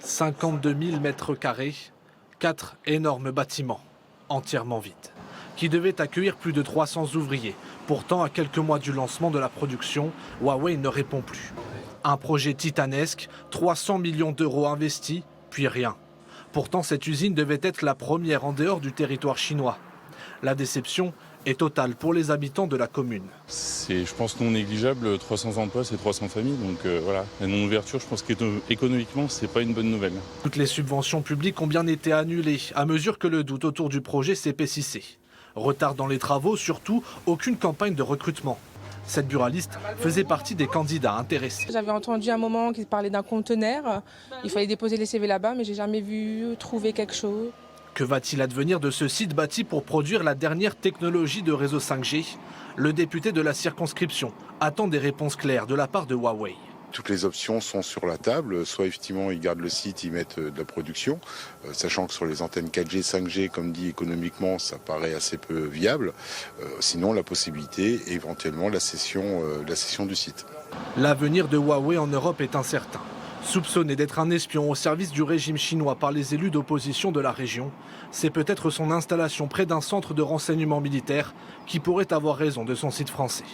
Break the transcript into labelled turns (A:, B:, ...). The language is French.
A: 52 000 mètres carrés, 4 énormes bâtiments, entièrement vides, qui devaient accueillir plus de 300 ouvriers. Pourtant, à quelques mois du lancement de la production, Huawei ne répond plus. Un projet titanesque, 300 millions d'euros investis, puis rien. Pourtant, cette usine devait être la première en dehors du territoire chinois. La déception est totale pour les habitants de la commune.
B: C'est, je pense, non négligeable. 300 emplois, c'est 300 familles. Donc voilà, la non-ouverture, je pense qu'économiquement, c'est pas une bonne nouvelle.
A: Toutes les subventions publiques ont bien été annulées à mesure que le doute autour du projet s'épaississait. Retard dans les travaux, surtout aucune campagne de recrutement. Cette buraliste faisait partie des candidats intéressés.
C: J'avais entendu un moment qu'il parlait d'un conteneur. Il fallait déposer les CV là-bas, mais j'ai jamais vu trouver quelque chose.
A: Que va-t-il advenir de ce site bâti pour produire la dernière technologie de réseau 5G? Le député de la circonscription attend des réponses claires de la part de Huawei.
D: Toutes les options sont sur la table. Soit effectivement ils gardent le site, ils mettent de la production, sachant que sur les antennes 4G, 5G, comme dit économiquement, ça paraît assez peu viable. Sinon la possibilité, éventuellement la cession du site.
A: L'avenir de Huawei en Europe est incertain. Soupçonné d'être un espion au service du régime chinois par les élus d'opposition de la région, c'est peut-être son installation près d'un centre de renseignement militaire qui pourrait avoir raison de son site français.